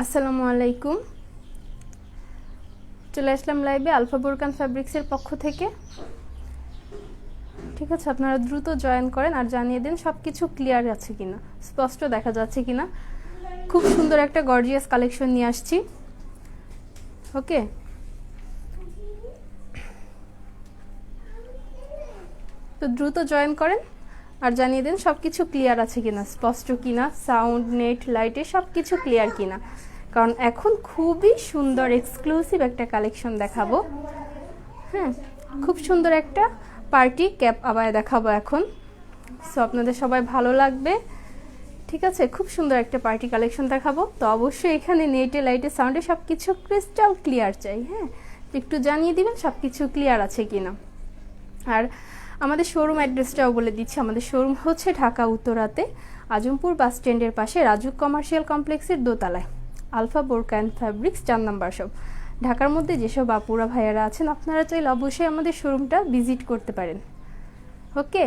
আসসালামু আলাইকুম। চলে আসলাম লাইভে আলফা বোরকান ফ্যাব্রিক্সের পক্ষ থেকে। ঠিক আছে, আপনারা দ্রুত জয়েন করেন আর জানিয়ে দিন সব কিছু ক্লিয়ার আছে কিনা, স্পষ্ট দেখা যাচ্ছে কিনা। খুব সুন্দর একটা গর্জিয়াস কালেকশন নিয়ে আসছি। ওকে, তো দ্রুত জয়েন করেন আর জানিয়ে দিন সব কিছু ক্লিয়ার আছে কিনা, স্পষ্ট কিনা, সাউন্ড, নেট, লাইটে সব কিছু ক্লিয়ার কিনা। কারণ এখন খুবই সুন্দর এক্সক্লুসিভ একটা কালেকশন দেখাবো। হ্যাঁ, খুব সুন্দর একটা পার্টি ক্যাপ আবায়া দেখাবো এখন। সো আপনাদের সবাই ভালো লাগবে। ঠিক আছে, খুব সুন্দর একটা পার্টি কালেকশন দেখাবো। তো অবশ্যই এখানে নেটে, লাইটে, সাউন্ডে সব কিছু ক্রিস্টাল ক্লিয়ার চাই। হ্যাঁ, একটু জানিয়ে দিবেন সব কিছু ক্লিয়ার আছে কিনা। আর আমাদের শোরুম অ্যাড্রেসটাও বলে দিচ্ছি। আমাদের শোরুম হচ্ছে ঢাকা উত্তরাতে আজমপুর বাস স্ট্যান্ডের পাশে রাজুক কমার্শিয়াল কমপ্লেক্সের দোতলায় আলফা বোরকা অ্যান্ড ফ্যাব্রিক্স 4 নাম্বার শপ। ঢাকার মধ্যে যেসব আপুরা ভাইয়ারা আছেন আপনারা চাইলে অবশ্যই আমাদের শোরুমটা ভিজিট করতে পারেন। ওকে,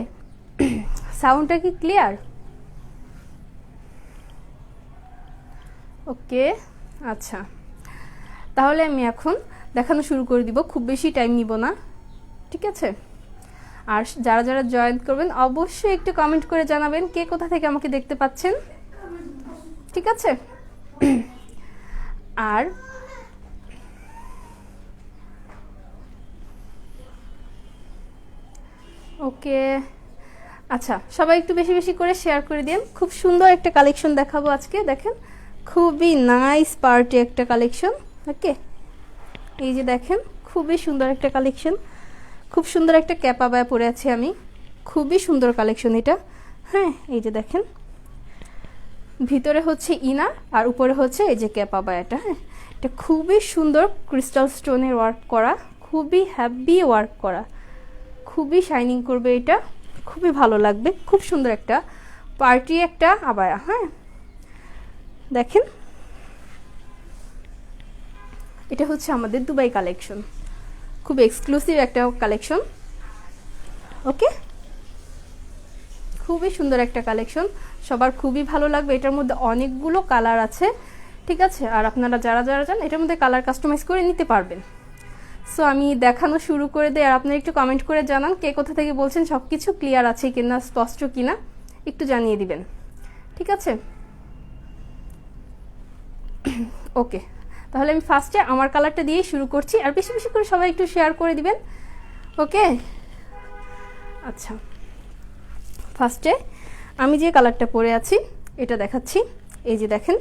সাউন্ডটা কি ক্লিয়ার? ওকে, আচ্ছা, তাহলে আমি এখন দেখানো শুরু করে দিব, খুব বেশি টাইম নিব না। ঠিক আছে, আর যারা যারা জয়েন করবেন অবশ্যই একটু কমেন্ট করে জানাবেন কে কোথা থেকে আমাকে দেখতে পাচ্ছেন। ঠিক আছে, আর ওকে, আচ্ছা, সবাই একটু বেশি বেশি করে শেয়ার করে দিন। খুব সুন্দর একটা কালেকশন দেখাবো আজকে। দেখেন, খুবই নাইস পার্টি একটা কালেকশন। ওকে, এই যে দেখেন, খুবই সুন্দর একটা কালেকশন। খুব সুন্দর একটা ক্যাপ আবায়া পরে আছি আমি। খুবই সুন্দর কালেকশন এটা। হ্যাঁ, এই যে দেখেন, ভিতরে হচ্ছে ইনার আর উপরে হচ্ছে এই যে ক্যাপ আবায়াটা। হ্যাঁ, এটা খুবই সুন্দর ক্রিস্টাল স্টোনের ওয়ার্ক করা, খুবই হ্যাভি ওয়ার্ক করা, খুবই শাইনিং করবে এটা, খুবই ভালো লাগবে। খুব সুন্দর একটা পার্টি একটা আবায়া। হ্যাঁ, দেখেন, এটা হচ্ছে আমাদের দুবাই কালেকশন, খুব এক্সক্লুসিভ একটা কালেকশন। ওকে, খুবই সুন্দর একটা কালেকশন, সবার খুবই ভালো লাগবে। এটার মধ্যে অনেকগুলো কালার আছে। ঠিক আছে, আর আপনারা যারা যারা চান এটার মধ্যে কালার কাস্টমাইজ করে নিতে পারবেন। সো আমি দেখানো শুরু করে দিই আর আপনারা একটু কমেন্ট করে জানান কে কোথা থেকে বলছেন, সব কিছু ক্লিয়ার আছে কিনা, স্পষ্ট কিনা একটু জানিয়ে দিবেন। ঠিক আছে, ওকে, তাহলে আমি ফার্স্টে আমার কালারটা দিয়েই শুরু করছি আর বেশি বেশি করে সবাই একটু শেয়ার করে দিবেন। ওকে, আচ্ছা, ফার্স্টে আমি যে কালারটা পরে আছি এটা দেখাচ্ছি। এই যে দেখেন,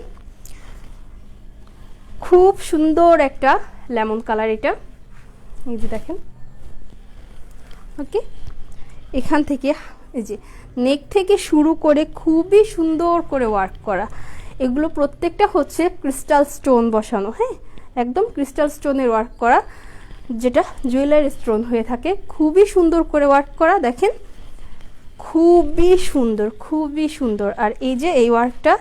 খুব সুন্দর একটা লেমন কালার এটা। এই যে দেখেন, ওকে, এখান থেকে এই যে নেক থেকে শুরু করে খুবই সুন্দর করে ওয়ার্ক করা। এগুলো প্রত্যেকটা হচ্ছে ক্রিস্টাল স্টোন বসানো। হ্যাঁ, একদম ক্রিস্টাল স্টোনের ওয়ার্ক করা, যেটা জুয়েলারি স্টোন হয়ে থাকে। খুবই সুন্দর করে ওয়ার্ক করা, দেখেন, খুবই সুন্দর, খুবই সুন্দর। আর এই যে এই ওয়ার্কটা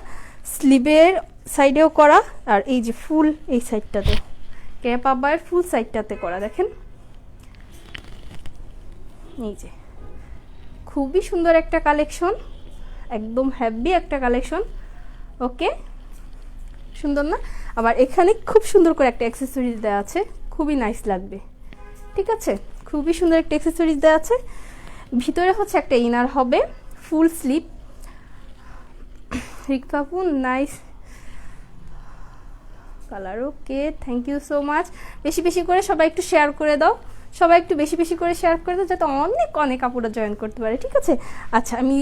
স্লিভের সাইডেও করা, আর এই যে ফুল এই সাইডটাতে, ক্যাপ আবায়ের ফুল সাইডটাতে করা। দেখেন, এই যে খুবই সুন্দর একটা কালেকশন, একদম হ্যাভি একটা কালেকশন। ওকে, সুন্দর না? আবার এখানে খুব সুন্দর করে একটা অ্যাক্সেসরিজ দেওয়া আছে, খুবই নাইস লাগবে। ঠিক আছে, খুবই সুন্দর একটা অ্যাক্সেসরিজ দেওয়া আছে। ভিতরে হচ্ছে একটা ইনার হবে, ফুল স্লিভ। রিকপাপু nice colour. Okay, thank you so much. বেশি বেশি করে সবাই একটু শেয়ার করে দাও, সবাই একটু বেশি বেশি করে শেয়ার করে দাও যাতে অনেক অনেক আপুরা জয়েন করতে পারে। ঠিক আছে, আচ্ছা, আমি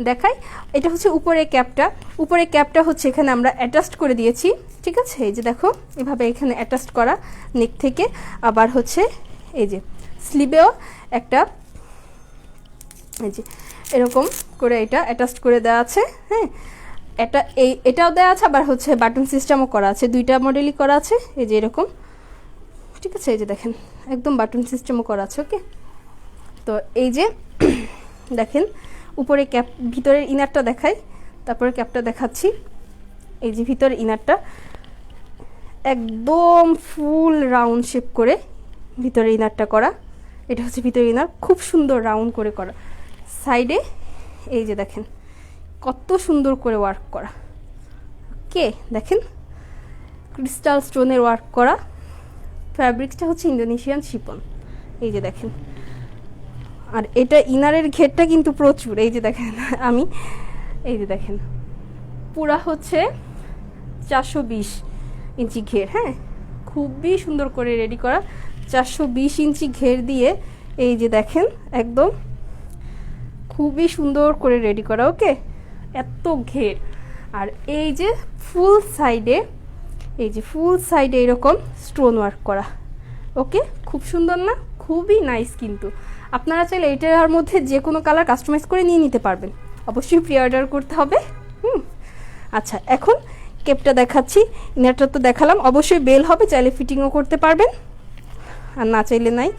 দেখাই। এটা হচ্ছে উপরে ক্যাপটা। উপরে ক্যাপটা হচ্ছে এখানে আমরা অ্যাটাচড করে দিয়েছি। ঠিক আছে, এই যে দেখো, এভাবে এখানে অ্যাটাচড করা নেক থেকে। আবার হচ্ছে এই যে স্লিভেও একটা এই যে এরকম করে এটা অ্যাটাচড করে দেওয়া আছে। হ্যাঁ, এটাও দেওয়া আছে, আবার হচ্ছে বাটন সিস্টেমও করা আছে, দুইটা মডেলই করা আছে। এই যে এরকম, ঠিক আছে, এই যে দেখেন, একদম বাটন সিস্টেমও করা আছে। ওকে, তো এই যে দেখেন, উপরে ক্যাপ, ভিতরের ইনারটা দেখাই, তারপরে ক্যাপটা দেখাচ্ছি। এই যে ভিতরের ইনারটা একদম ফুল রাউন্ড শেপ করে ভিতরের ইনারটা করা। এটা হচ্ছে ভিতরের ইনার, খুব সুন্দর রাউন্ড করে করা। সাইডে এই যে দেখেন কত সুন্দর করে ওয়ার্ক করা। ওকে, দেখেন ক্রিস্টাল স্টোনের ওয়ার্ক করা। ফ্যাব্রিক্সটা হচ্ছে ইন্দোনেশিয়ান শিফন, এই যে দেখেন। আর এটা ইনারের ঘেরটা কিন্তু প্রচুর, এই যে দেখেন আমি, এই যে দেখেন পুরা হচ্ছে 420 ইঞ্চি ঘের। হ্যাঁ, খুবই সুন্দর করে রেডি করা, 420 ইঞ্চি ঘের দিয়ে, এই যে দেখেন একদম খুবই সুন্দর করে রেডি করা। ওকে, এত ঘের। আর এই যে ফুল সাইডে, এই যে ফুল সাইডে এরকম স্টোন ওয়ার্ক করা। ওকে, খুব সুন্দর না? খুবই নাইস। কিন্তু আপনারা চাইলে এটার মধ্যে যে কোনো কালার কাস্টমাইজ করে নিয়ে নিতে পারবেন। অবশ্যই প্রি অর্ডার করতে হবে। আচ্ছা, এখন কেপটা দেখাচ্ছি। ইনারটা তো দেখালাম, অবশ্যই বেল হবে, চাইলে ফিটিংও করতে পারবেন, আর না চাইলে নাই।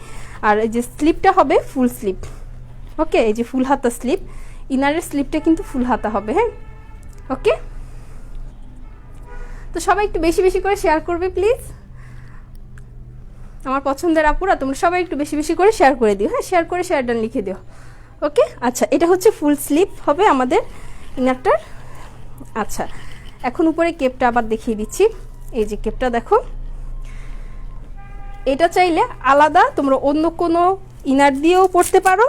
আর এই যে স্লিপটা হবে ফুল স্লিপ। ওকে, এই যে ফুল হাতা স্লিপ, ইনারের স্লিপটা কিন্তু ফুল হাতা হবে। হ্যাঁ, ওকে। তো সবাই একটু বেশি বেশি করে শেয়ার করবে প্লিজ। আমার পছন্দের আপুরা, তোমরা সবাই একটু বেশি বেশি করে শেয়ার করে দিও। হ্যাঁ, শেয়ার করে শেয়ার ডান লিখে দিও। ওকে, আচ্ছা, এটা হচ্ছে ফুল স্লিপ হবে আমাদের ইনারটার। আচ্ছা, এখন উপরে কেপটা আবার দেখিয়ে দিচ্ছি। এই যে কেপটা দেখো, এটা চাইলে আলাদা তোমরা অন্য কোনো ইনার দিয়েও পরতে পারো।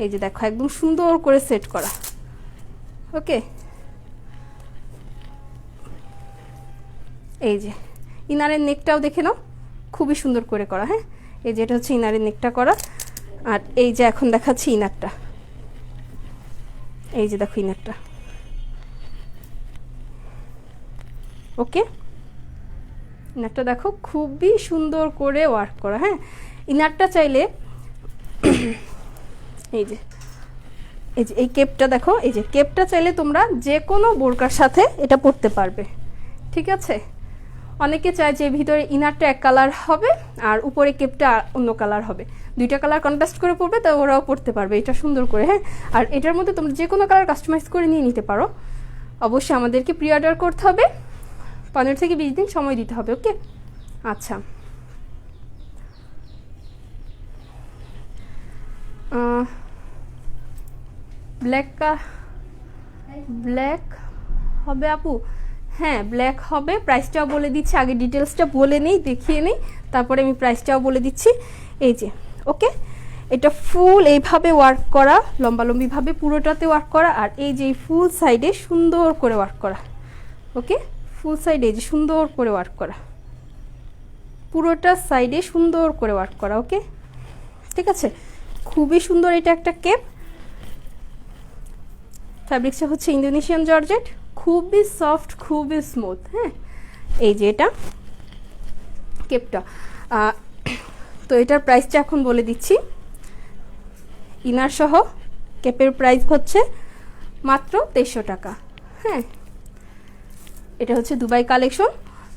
এই যে দেখো একদম সুন্দর করে সেট করা। ওকে, এই যে ইনারের নেকটাও দেখে নাও, খুবই সুন্দর করে করা। হ্যাঁ, এই যে এটা হচ্ছে ইনারের নেকটা করা। আর এই যে এখন দেখাচ্ছি ইনারটা, এই যে দেখো ইনারটা। ওকে, ইনারটা দেখো খুবই সুন্দর করে ওয়ার্ক করা। হ্যাঁ, ইনারটা চাইলে এই যে এই কেপটা দেখো, এই যে কেপটা চাইলে তোমরা যে কোনো বোরকার সাথে এটা পরতে পারবে। ঠিক আছে, অনেকে চায় যে ভিতরে ইনারটা এক কালার হবে আর উপরে কেপটা অন্য কালার হবে, দুইটা কালার কন্ট্রাস্ট করে পরবে, তো ওরাও পরতে পারবে এটা সুন্দর করে। হ্যাঁ, আর এটার মধ্যে তোমরা যে কোনো কালার কাস্টমাইজ করে নিয়ে নিতে পারো। অবশ্যই আমাদেরকে প্রি অর্ডার করতে হবে, 15 থেকে 20 দিন সময় দিতে হবে। ওকে, আচ্ছা, ব্ল্যাক হবে আপু? হ্যাঁ, ব্ল্যাক হবে। প্রাইসটাও বলে দিচ্ছি, আগে ডিটেলসটা বলে নেই, দেখিয়ে নেই, তারপরে আমি প্রাইসটাও বলে দিচ্ছি। এই যে ওকে, এটা ফুল এইভাবে ওয়ার্ক করা, লম্বালম্বিভাবে পুরোটাতে ওয়ার্ক করা। আর এই যে ফুল সাইডে সুন্দর করে ওয়ার্ক করা। ওকে, ফুল সাইডে এই যে সুন্দর করে ওয়ার্ক করা, পুরোটা সাইডে সুন্দর করে ওয়ার্ক করা। ওকে, ঠিক আছে, খুবই সুন্দর। এটা একটা কেপ, ফ্যাব্রিক্সটা হচ্ছে ইন্দোনেশিয়ান জর্জেট, খুবই সফট, খুবই স্মুথ। হ্যাঁ, এই যে এটা কেপটা। তো এটার প্রাইসটা এখন বলে দিচ্ছি। ইনার সহ কেপের প্রাইস হচ্ছে মাত্র 2300 টাকা। হ্যাঁ, এটা হচ্ছে দুবাই কালেকশন,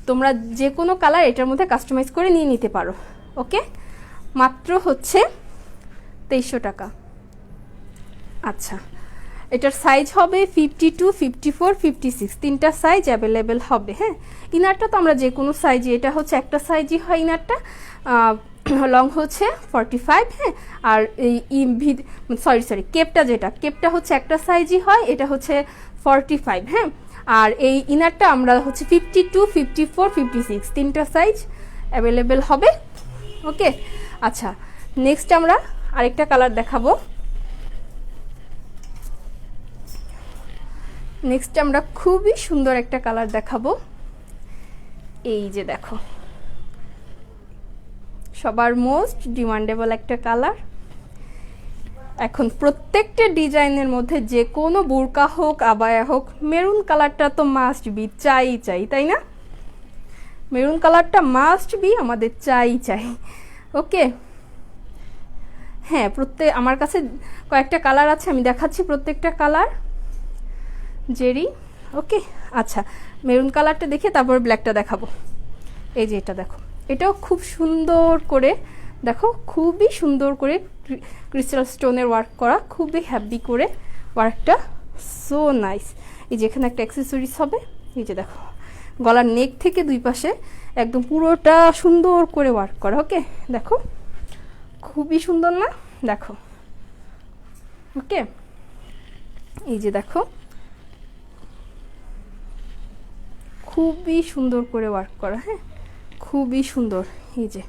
তোমরা যে কোনো কালার এটার মধ্যে কাস্টমাইজ করে নিয়ে নিতে পারো। ওকে, মাত্র হচ্ছে 2300 টাকা। আচ্ছা, এটার সাইজ হবে 52, 54, 56, তিনটা সাইজ অ্যাভেলেবেল হবে। হ্যাঁ, ইনারটা তো আমরা যে কোনো সাইজে, এটা হচ্ছে একটা সাইজই হয় ইনারটা, লং হচ্ছে 45। হ্যাঁ, আর এই সরি কেপটা, যেটা কেপটা হচ্ছে একটা সাইজই হয়, এটা হচ্ছে 45। হ্যাঁ, আর এই ইনারটা আমরা হচ্ছে 52, 54, 56 তিনটা সাইজ অ্যাভেলেবেল হবে। ওকে, আচ্ছা, নেক্সট আমরা আরেকটা কালার দেখাবো। নেক্সট আমরা খুবই সুন্দর একটা কালার দেখাবো। এই যে দেখো, সবার মোস্ট ডিমান্ডেবল একটা কালার। এখন প্রত্যেকটা ডিজাইনের মধ্যে যে কোনো বোরকা হোক, আবায়া হোক, মেরুন কালারটা তো মাস্ট বি, চাই, তাই না? মেরুন কালারটা মাস্ট বি, আমাদের চাই। ওকে, হ্যাঁ, আমার কাছে কয়েকটা কালার আছে, আমি দেখাচ্ছি প্রত্যেকটা কালার জেরি। ওকে, আচ্ছা, মেরুন কালারটা দেখে তারপর ব্ল্যাকটা দেখাবো। এই যে এটা দেখো, এটাও খুব সুন্দর করে দেখো, খুবই সুন্দর করে ক্রিস্টাল স্টোনের ওয়ার্ক করা, খুবই হ্যাপি করে ওয়ার্কটা, সো নাইস। এই যে এখানে একটা অ্যাক্সেসরিজ হবে, এই যে দেখো গলার নেক থেকে দুই পাশে একদম পুরোটা সুন্দর করে ওয়ার্ক করা। ওকে, দেখো খুবই সুন্দর না? দেখো, ওকে, এই যে দেখো খুবই সুন্দর করে ওয়ার্ক করা, হ্যাঁ খুবই সুন্দর। এই যে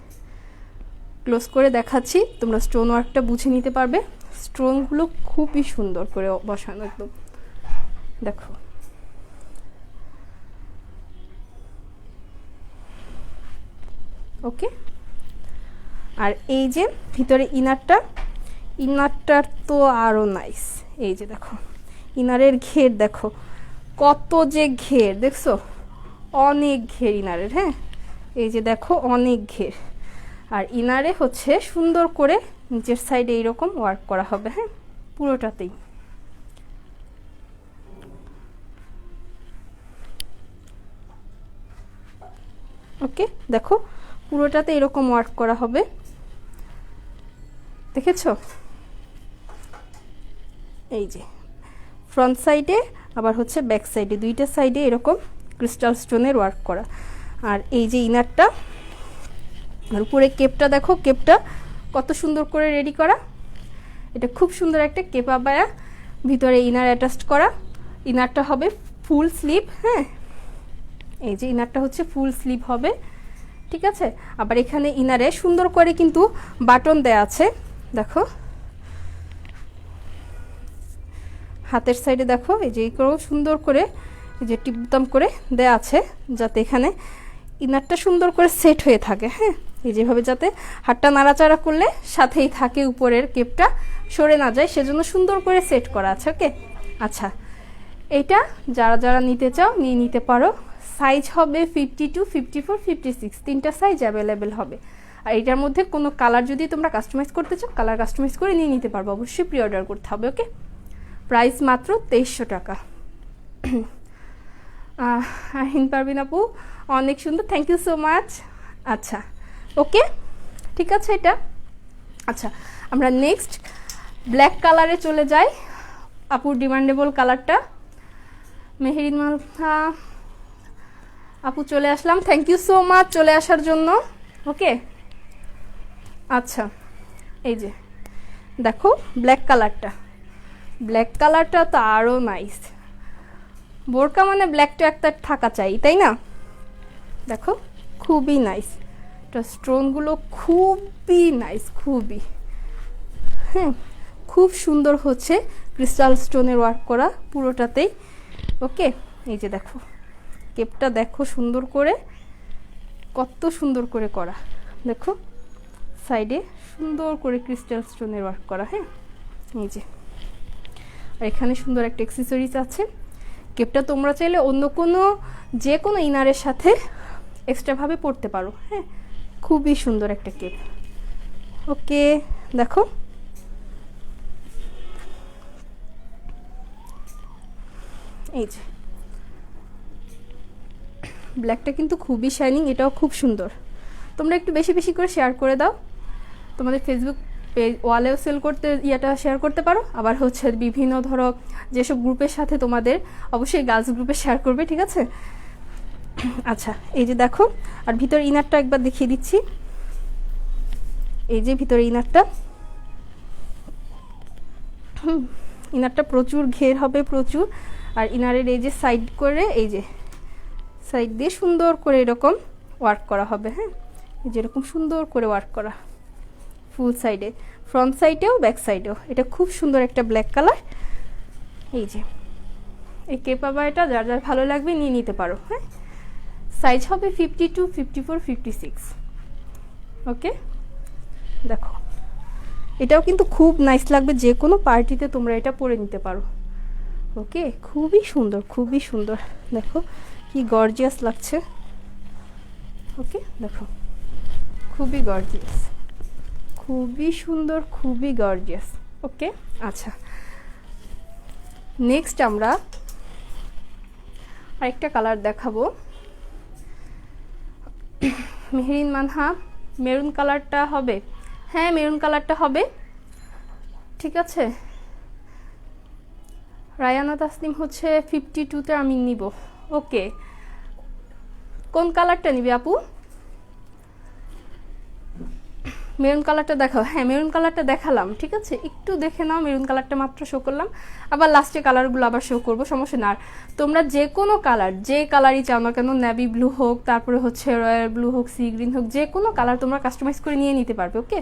ক্লোজ করে দেখাচ্ছি, তোমরা স্টোন ওয়ার্কটা বুঝে নিতে পারবে। স্টোনগুলো খুবই সুন্দর করে বসানো একদম, দেখো। ওকে, আর এই যে ভিতরে ইনারটার তো আরো নাইস। এই যে দেখো ইনারের ঘের দেখো কত যে ঘের, দেখছো অনেক ঘের ইনারের, হ্যাঁ এই যে দেখো অনেক ঘের। আর ইনারে হচ্ছে সুন্দর করে নিচের সাইডে এইরকম ওয়ার্ক করা হবে, হ্যাঁ পুরোটাতেই। ওকে দেখো পুরোটাতে এরকম ওয়ার্ক করা হবে, দেখেছো? এই যে ফ্রন্ট সাইডে আবার হচ্ছে ব্যাক সাইডে, দুইটা সাইডে এরকম ক্রিস্টাল স্টোনের ওয়ার্ক করা। আর এই যে ইনারটা, আর উপরে কেপটা দেখো, কেপটা কত সুন্দর করে রেডি করা। এটা খুব সুন্দর একটা কেপ আবায়া, ভিতরে ইনার অ্যাটাচড করা। ইনারটা হবে ফুল স্লিভ, হ্যাঁ এই যে ইনারটা হচ্ছে ফুল স্লিভ হবে, ঠিক আছে। আবার এখানে ইনারে সুন্দর করে কিন্তু বাটন দেয়া আছে, দেখো হাতের সাইডে দেখো এই যে সুন্দর করে এই যে টিপ বুতাম করে দেয়া আছে, যাতে এখানে ইনারটা সুন্দর করে সেট হয়ে থাকে, হ্যাঁ এই যেভাবে, যাতে হাতটা নাড়াচাড়া করলে সাথেই থাকে, উপরের কেপটা সরে না যায়, সেজন্য সুন্দর করে সেট করা আছে। ওকে আচ্ছা, এইটা যারা যারা নিতে চাও নিয়ে নিতে পারো। সাইজ হবে 52, 54, 56, তিনটা সাইজ অ্যাভেলেবেল হবে। আর এটার মধ্যে কোনো কালার যদি তোমরা কাস্টমাইজ করতে চাও, কালার কাস্টমাইজ করে নিয়ে নিতে পারবো, অবশ্যই প্রি অর্ডার করতে হবে। ওকে, প্রাইস মাত্র 2300 টাকা। হিন পারবিন আপু অনেক সুন্দর, থ্যাংক ইউ সো মাচ। আচ্ছা ওকে ঠিক আছে এটা। আচ্ছা আমরা নেক্সট ব্ল্যাক কালারে চলে যাই, আপুর ডিমান্ডেবল কালারটা। মেহেরিন মালহা আপু চলে আসলাম, থ্যাংক ইউ সো মাচ চলে আসার জন্য। ওকে আচ্ছা এই যে দেখো ব্ল্যাক কালারটা তো আরও নাইস। বোরকা মানে ব্ল্যাক তো একটা থাকা চাই, তাই না? দেখো খুবই নাইস, এটা স্টোনগুলো খুবই নাইস, খুবই, হ্যাঁ খুব সুন্দর হচ্ছে ক্রিস্টাল স্টোনের ওয়ার্ক করা পুরোটাতেই। ওকে এই যে দেখো কেপটা দেখো সুন্দর করে, কত সুন্দর করে করা, দেখো সাইডে সুন্দর করে ক্রিস্টাল স্টোনের ওয়ার্ক করা, হ্যাঁ এই যে। আর এখানে সুন্দর একটা অ্যাক্সেসরিজ আছে। কেপটা তোমরা চাইলে অন্য কোনো যে কোনো ইনারের সাথে এক্সট্রাভাবে পরতে পারো, হ্যাঁ খুবই সুন্দর একটা কেপ। ওকে দেখো এই যে ব্ল্যাকটা কিন্তু খুবই শাইনিং, এটাও খুব সুন্দর। তোমরা একটু বেশি বেশি করে শেয়ার করে দাও, তোমাদের ফেসবুক পেজ ওয়ালেও সেল করতে ইয়াটা শেয়ার করতে পারো, আবার হচ্ছে বিভিন্ন ধরো যেসব গ্রুপের সাথে তোমাদের, অবশ্যই গার্লস গ্রুপে শেয়ার করবে, ঠিক আছে। আচ্ছা এই যে দেখো, আর ভিতরে ইনারটা একবার দেখিয়ে দিচ্ছি। এই যে ভিতরে ইনারটা প্রচুর ঘের হবে, প্রচুর। আর ইনারের এই যে সাইড করে, এই যে সাইড দিয়ে সুন্দর করে এরকম ওয়ার্ক করা হবে, হ্যাঁ যেরকম সুন্দর করে ওয়ার্ক করা ফুল সাইডে, ফ্রন্ট সাইডেও ব্যাক সাইডেও। এটা খুব সুন্দর একটা ব্ল্যাক কালার। এই যে এই কেপাবাটা যার যার ভালো লাগবে নিয়ে নিতে পারো, হ্যাঁ সাইজ হবে 52, 54, 56। ওকে দেখো এটাও কিন্তু খুব নাইস লাগবে, যে কোনো পার্টিতে তোমরা এটা পরে নিতে পারো। ওকে খুবই সুন্দর, খুবই সুন্দর, দেখো কি গর্জিয়াস লাগছে। ওকে দেখো খুবই গর্জিয়াস, খুবই সুন্দর, খুবই গর্জিয়াস। ওকে আচ্ছা নেক্সট আমরা আরেকটা কালার দেখাবো। মেহেরিন মানহা মেরুন কালারটা হবে, হ্যাঁ মেরুন কালারটা হবে, ঠিক আছে। রায়ানা তাসনিম হচ্ছে 52তে আমি নিব। ওকে কোন কালারটা নিবে আপু? মেরুন কালারটা দেখাও। হ্যাঁ, মেরুন কালারটা দেখালাম, ঠিক আছে, একটু দেখে নাও। মেরুন কালারটা মাত্র শো করলাম, আবার লাস্টে কালারগুলো আবার শো করবো, সমস্যা না। আর তোমরা যে কোনো কালার, যে কালারই চাও না কেন, নেভি ব্লু হোক, তারপরে হচ্ছে রয়্যাল ব্লু হোক, সি গ্রিন হোক, যে কোনো কালার তোমরা কাস্টমাইজ করে নিয়ে নিতে পারবে। ওকে,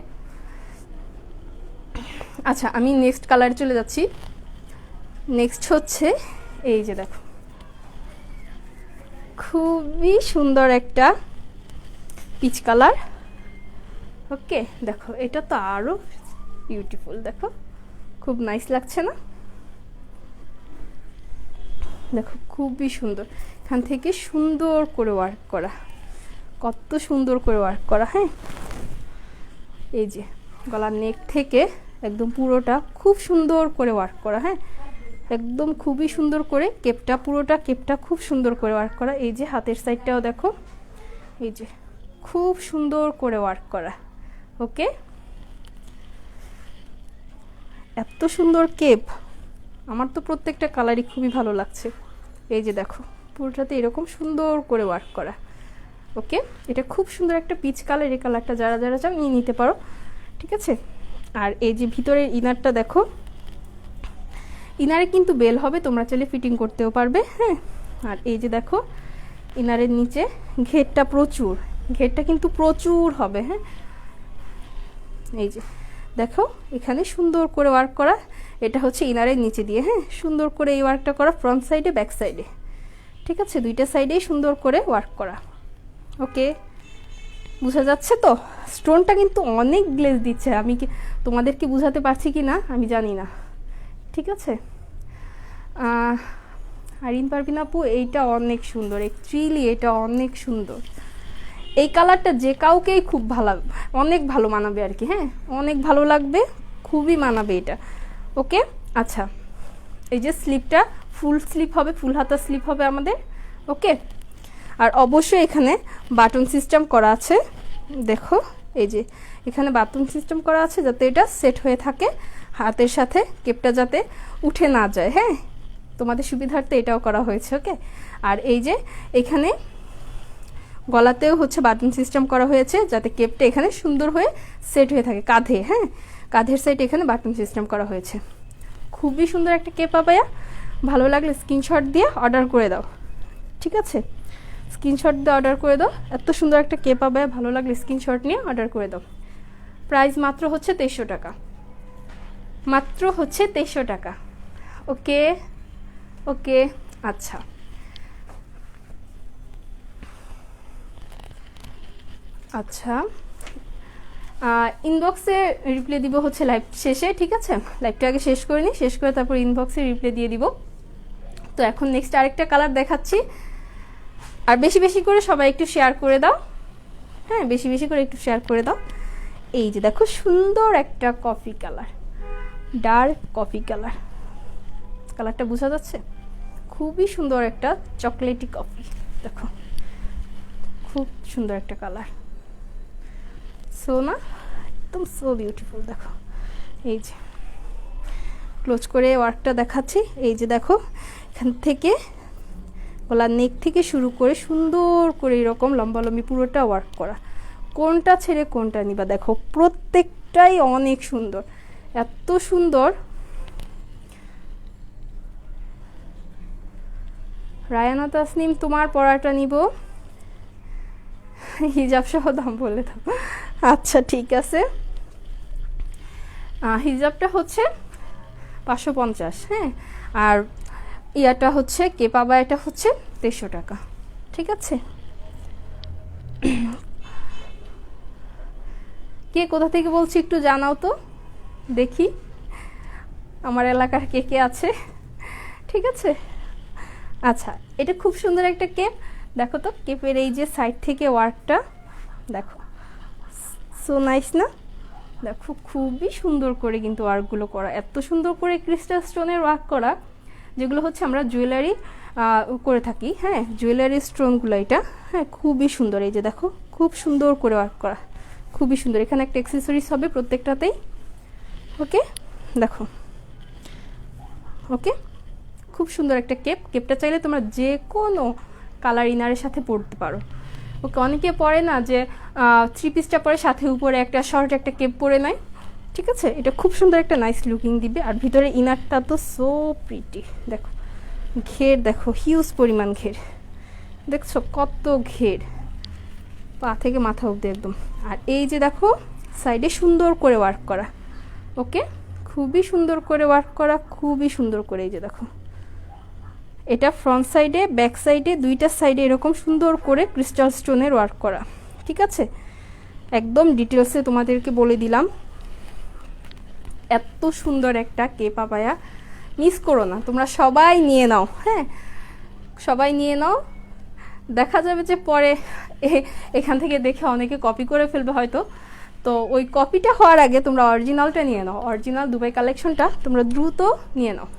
আচ্ছা আমি নেক্সট কালারে চলে যাচ্ছি। নেক্সট হচ্ছে এই যে দেখো, খুবই সুন্দর একটা পিচ কালার। ওকে, দেখো এটা তো আরো বিউটিফুল, দেখো খুব নাইস লাগছে না? দেখো খুবই সুন্দর, এখান থেকে সুন্দর করে ওয়ার্ক করা, কত সুন্দর করে ওয়ার্ক করা। হ্যাঁ, এই যে গলার নেক থেকে একদম পুরোটা খুব সুন্দর করে ওয়ার্ক করা। হ্যাঁ, একদম খুবই সুন্দর করে কেপটা, পুরোটা কেপটা খুব সুন্দর করে ওয়ার্ক করা। এই যে হাতের সাইডটাও দেখো, এই যে খুব সুন্দর করে ওয়ার্ক করা। ওকে, এত সুন্দর কেপ, আমার তো প্রত্যেকটা কালারই খুবই ভালো লাগছে। এই যে দেখো পুরোটাতে এরকম সুন্দর করে ওয়ার্ক করা। ওকে, এটা খুব সুন্দর একটা পিচ কালার। এই কালারটা যারা যারা চাও নিয়ে নিতে পারো, ঠিক আছে। আর এই যে ভিতরের ইনারটা দেখো, ইনারে কিন্তু বেল হবে, তোমরা চাইলে ফিটিং করতেও পারবে। হ্যাঁ, আর এই যে দেখো ইনারের নিচে ঘেরটা প্রচুর, ঘেরটা কিন্তু প্রচুর হবে। হ্যাঁ, এই যে দেখো এখানে সুন্দর করে ওয়ার্ক করা, এটা হচ্ছে ইনারের নিচে দিয়ে। হ্যাঁ, সুন্দর করে এই ওয়ার্কটা করা, ফ্রন্ট সাইডে ব্যাক সাইডে, ঠিক আছে, দুইটা সাইডেই সুন্দর করে ওয়ার্ক করা। ওকে, বোঝা যাচ্ছে তো? স্টোনটা কিন্তু অনেক গ্লেজ দিচ্ছে, আমি কি তোমাদেরকে বোঝাতে পারছি কি না আমি জানি না, ঠিক আছে। আরিন পারভিন আপু, এইটা অনেক সুন্দর, অ্যাকচুয়ালি এটা অনেক সুন্দর। এই কালারটা যে কাউকেই খুব ভালো, অনেক ভালো মানাবে আর কি। হ্যাঁ, অনেক ভালো লাগবে, খুবই মানাবে এটা। ওকে, আচ্ছা এই যে স্লিপটা ফুল স্লিপ হবে, ফুল হাতা স্লিপ হবে আমাদের। ওকে, আর অবশ্যই এখানে বাটন সিস্টেম করা আছে, দেখো এই যে এখানে বাটন সিস্টেম করা আছে যাতে এটা সেট হয়ে থাকে হাতের সাথে, কেপটা যাতে উঠে না যায়। হ্যাঁ, তোমাদের সুবিধার্থে এটাও করা হয়েছে। ওকে, আর এই যে এখানে গলাতেও হচ্ছে বাটন সিস্টেম করা হয়েছে যাতে কেপটা এখানে সুন্দর হয়ে সেট হয়ে থাকে কাঁধে। হ্যাঁ, কাঁধের সাইড এখানে বাটন সিস্টেম করা হয়েছে। খুবই সুন্দর একটা কেপ আবায়া, ভালো লাগলে স্ক্রিনশট দিয়ে অর্ডার করে দাও, ঠিক আছে, স্ক্রিনশট দিয়ে অর্ডার করে দাও। এত সুন্দর একটা কেপ আবায়া, ভালো লাগলে স্ক্রিনশট নিয়ে অর্ডার করে দাও। প্রাইস মাত্র হচ্ছে 2300 টাকা, মাত্র হচ্ছে 2300 টাকা। ওকে ওকে, আচ্ছা আচ্ছা, ইনবক্সে রিপ্লাই দিব হচ্ছে লাইভ শেষে, ঠিক আছে। লাইভটা আগে শেষ করে নিই, শেষ করে তারপর ইনবক্সে রিপ্লাই দিয়ে দিব। তো এখন নেক্সট আরেকটা কালার দেখাচ্ছি, আর বেশি বেশি করে সবাই একটু শেয়ার করে দাও। হ্যাঁ, বেশি বেশি করে একটু শেয়ার করে দাও। এই যে দেখো সুন্দর একটা coffee colour, dark coffee colour, কালারটা বোঝা যাচ্ছে? খুবই সুন্দর একটা চকলেটি কফি, দেখো খুব সুন্দর একটা কালার। সো না, একদম সো বিউটিফুল। দেখো এই যে ক্লোজ করে ওয়ার্কটা দেখাচ্ছি। এই যে দেখো এখান থেকে গলার নেক থেকে শুরু করে সুন্দর করে এরকম লম্বালম্বি পুরোটা ওয়ার্ক করা। কোনটা ছেড়ে কোনটা নিবা, দেখো প্রত্যেকটাই অনেক সুন্দর, এত সুন্দর। রায়ানা তাসনিম, তোমার পড়াটা নিব, হিজাব সহ দাম বলে দাও। আচ্ছা ঠিক আছে, হিজাবটা হচ্ছে 550। হ্যাঁ, আর ইয়াটা হচ্ছে কেপাবা, এটা হচ্ছে 2300 টাকা, ঠিক আছে। কে কোথা থেকে বলছি একটু জানাও তো দেখি, আমার এলাকার কে কে আছে, ঠিক আছে। আচ্ছা, এটা খুব সুন্দর একটা কেপ, দেখো তো কেপের এই যে সাইড থেকে ওয়ার্কটা দেখো, সো নাইস না? দেখো খুবই সুন্দর করে কিন্তু ওয়ার্কগুলো করা, এত সুন্দর করে ক্রিস্টাল স্টোনের ওয়ার্ক করা, যেগুলো হচ্ছে আমরা জুয়েলারি করে থাকি। হ্যাঁ, জুয়েলারি স্টোনগুলো এটা, হ্যাঁ খুবই সুন্দর। এই যে দেখো খুব সুন্দর করে ওয়ার্ক করা, খুবই সুন্দর। এখানে একটা অ্যাক্সেসরিজ হবে প্রত্যেকটাতেই। ওকে, দেখো ওকে, খুব সুন্দর একটা কেপ। কেপটা চাইলে তোমরা যে কোনো কালার ইনারের সাথে পরতে পারো, ওকে, অনেকে পরে না যে 3 পিসটা পরে সাথে উপরে একটা শর্ট একটা কেপ পরে নেয়, ঠিক আছে? এটা খুব সুন্দর একটা নাইস লুকিং দিবে। আর ভিতরে ইনারটা তো সো প্রিটি, দেখো ঘের, দেখো হিউজ পরিমাণ ঘের, দেখছো কত ঘের, পা থেকে মাথা অবধি একদম। আর এই যে দেখো সাইডে সুন্দর করে ওয়ার্ক করা, ওকে, খুবই সুন্দর করে ওয়ার্ক করা, খুবই সুন্দর করে। এই যে দেখো এটা ফ্রন্ট সাইডে ব্যাক সাইডে দুইটা সাইডে এরকম সুন্দর করে ক্রিস্টাল স্টোনের ওয়ার্ক করা, ঠিক আছে? একদম ডিটেলসে তোমাদেরকে বলে দিলাম। এত সুন্দর একটা কে পাপায়া, মিস করো না, তোমরা সবাই নিয়ে নাও, হ্যাঁ সবাই নিয়ে নাও। দেখা যাবে যে পরে এখান থেকে দেখে অনেকে কপি করে ফেলবে হয়তো, তো ওই কপিটা হওয়ার আগে তোমরা অরিজিনালটা নিয়ে নাও, অরিজিনাল দুবাই কালেকশনটা তোমরা দ্রুত নিয়ে নাও।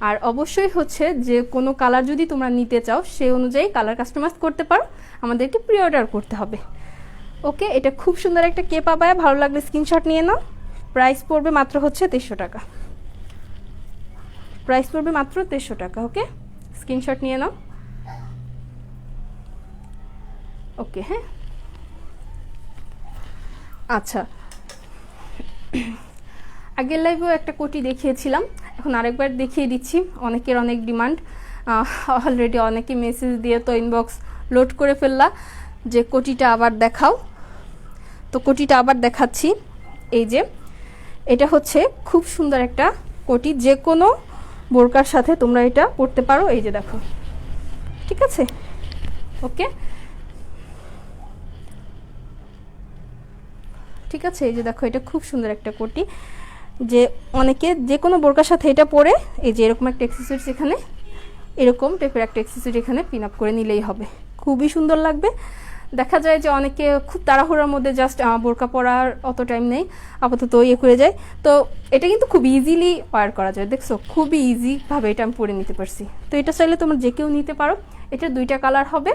আর অবশ্যই হচ্ছে যে কোনো কালার যদি তোমরা নিতে চাও সেই অনুযায়ী কালার কাস্টমাইজ করতে পারো, আমাদেরকে প্রি অর্ডার করতে হবে, ওকে? এটা খুব সুন্দর একটা কে পাবায়া, ভালো লাগলে স্ক্রিনশট নিয়ে নাও। প্রাইস পড়বে মাত্র হচ্ছে 2300 টাকা, প্রাইস পড়বে মাত্র 2300 টাকা, ওকে? স্ক্রিনশট নিয়ে নাও, ওকে? হ্যাঁ, আচ্ছা, আগের লাইভেও একটা কোটি দেখিয়েছিলাম, এখন আরেকবার দেখিয়ে দিচ্ছি। অনেকের অনেক ডিমান্ড, অলরেডি অনেকে মেসেজ দিয়ে তো ইনবক্স লোড করে ফেললা যে কোটিটা আবার দেখাও, তো কোটিটা আবার দেখাচ্ছি। এই যে এটা হচ্ছে খুব সুন্দর একটা কোটি, যে কোনো বোরকার সাথে তোমরা এটা পরতে পারো। এই যে দেখো, ঠিক আছে, ওকে, ঠিক আছে? এই যে দেখো এটা খুব সুন্দর একটা কোটি, যে অনেকে যে কোনো বোরকার সাথে এটা পরে এই যে এরকম একটা অ্যাক্সেসরিজ, এখানে এরকম টাইপের একটা অ্যাক্সেসরি এখানে পিন আপ করে নিলেই হবে, খুবই সুন্দর লাগবে। দেখা যায় যে অনেকে খুব তাড়াহুড়ার মধ্যে জাস্ট বোরকা পরার অত টাইম নেই, আপাতত ইয়ে করে যায়, তো এটা কিন্তু খুব ইজিলি ওয়্যার করা যায়, দেখছো খুবই ইজিভাবে এটা আমি পরে নিতে পারছি। তো এটা চাইলে তোমরা যে কেউ নিতে পারো। এটা দুইটা কালার হবে,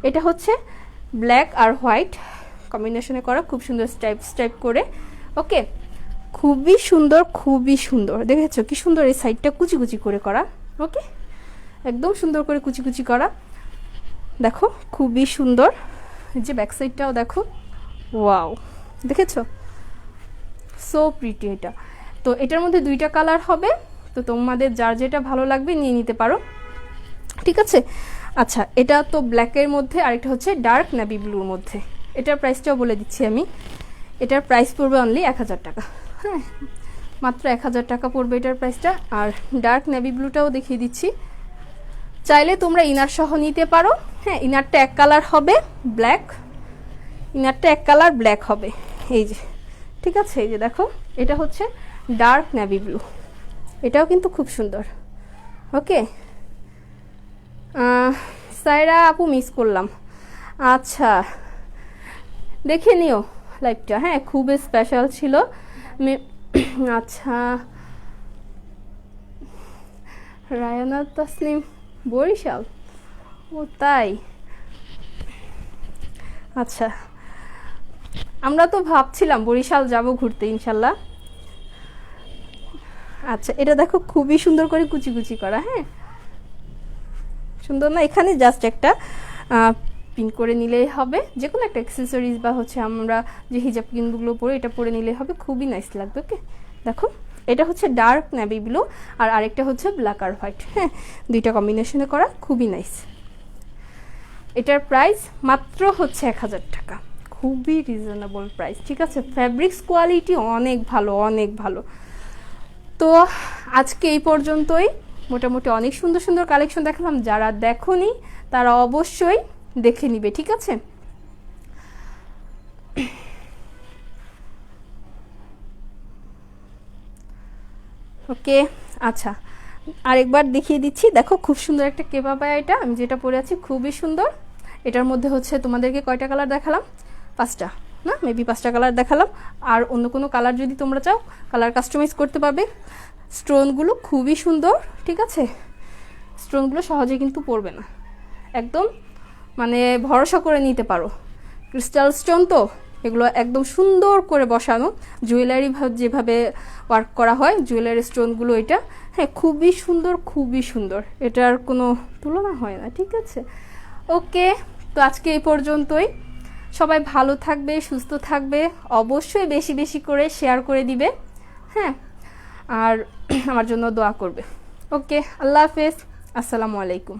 এটা হচ্ছে ব্ল্যাক আর হোয়াইট কম্বিনেশনে করা, খুব সুন্দর স্টাইপ করে, ওকে? খুবই সুন্দর, খুবই সুন্দর, দেখেছো কি সুন্দর এই সাইডটা কুচি কুচি করে করা, ওকে? একদম সুন্দর করে কুচি কুচি করা, দেখো খুবই সুন্দর। এই যে ব্যাক সাইডটাও দেখো, ওয়াও, দেখেছো সো প্রিটি এটা। তো এটার মধ্যে দুইটা কালার হবে, তো তোমাদের যার যেটা ভালো লাগবে নিয়ে নিতে পারো, ঠিক আছে? আচ্ছা, এটা তো ব্ল্যাকের মধ্যে, আরেকটা হচ্ছে ডার্ক নেভি ব্লুর মধ্যে। এটার প্রাইসটাও বলে দিচ্ছি আমি, এটার প্রাইস পড়বে অনলি 1000 টাকা, হ্যাঁ মাত্র 1000 টাকা পড়বে এটার প্রাইসটা। আর ডার্ক নেভি ব্লুটাও দেখিয়ে দিচ্ছি, চাইলে তোমরা ইনার সহ নিতে পারো, হ্যাঁ ইনারটা এক কালার হবে ব্ল্যাক, ইনারটা এক কালার ব্ল্যাক হবে, এই যে, ঠিক আছে? এই যে দেখো এটা হচ্ছে ডার্ক নেভি ব্লু, এটাও কিন্তু খুব সুন্দর, ওকে? সাইরা আপু মিস করলাম, আচ্ছা দেখে নিও লাইভটা, হ্যাঁ খুবই স্পেশাল ছিল। আচ্ছা, রায়ানা তাসনিম বরিশাল, ও তাই, আচ্ছা আমরা তো ভাবছিলাম বরিশাল যাব ঘুরতে ইনশাল্লাহ। আচ্ছা, এটা দেখো খুবই সুন্দর করে কুচি কুচি করা, হ্যাঁ সুন্দর না? এখানে জাস্ট একটা পিন করে নিলেই হবে, যে কোনো একটা অ্যাক্সেসরিজ বা হচ্ছে আমরা যে হিজাব পিনগুলো পরে এটা পরে নিলেই হবে, খুবই নাইস লাগবে, ওকে? দেখো এটা হচ্ছে ডার্ক নেভি ব্লু আর আরেকটা হচ্ছে ব্ল্যাক আর হোয়াইট, হ্যাঁ দুইটা কম্বিনেশনে করা, খুবই নাইস। এটার প্রাইস মাত্র হচ্ছে 1000 টাকা, খুবই রিজনেবল প্রাইস, ঠিক আছে? ফ্যাব্রিক্স কোয়ালিটি অনেক ভালো, অনেক ভালো। তো আজকে এই পর্যন্তই, মোটামুটি অনেক সুন্দর সুন্দর কালেকশন দেখালাম, যারা দেখোনি তারা অবশ্যই দেখে নিবে, ঠিক আছে? ওকে, আচ্ছা আরেকবার দেখিয়ে দিচ্ছি, দেখো খুব সুন্দর একটা কেবাবায়া, এটা আমি যেটা পরে আছি খুবই সুন্দর। এটার মধ্যে হচ্ছে তোমাদেরকে কয়টা কালার দেখালাম? 5টা না, মেবি 5টা কালার দেখালাম। আর অন্য কোনো কালার যদি তোমরা চাও কালার কাস্টমাইজ করতে পারবে। স্টোনগুলো খুবই সুন্দর, ঠিক আছে? স্টোনগুলো সহজে কিন্তু পড়বে না, একদম মানে ভরসা করে নিতে পারো। ক্রিস্টাল স্টোন তো এগুলো একদম সুন্দর করে বসানো, জুয়েলারি যেভাবে ওয়ার্ক করা হয় জুয়েলারি স্টোনগুলো, এটা হ্যাঁ খুবই সুন্দর, খুবই সুন্দর, এটার কোনো তুলনা হয় না, ঠিক আছে? ওকে, তো আজকে এই পর্যন্তই। সবাই ভালো থাকবে, সুস্থ থাকবে, অবশ্যই বেশি বেশি করে শেয়ার করে দিবে, হ্যাঁ, আর আমার জন্য দোয়া করবে। ওকে, আল্লাহ হাফেজ, আসসালামু আলাইকুম।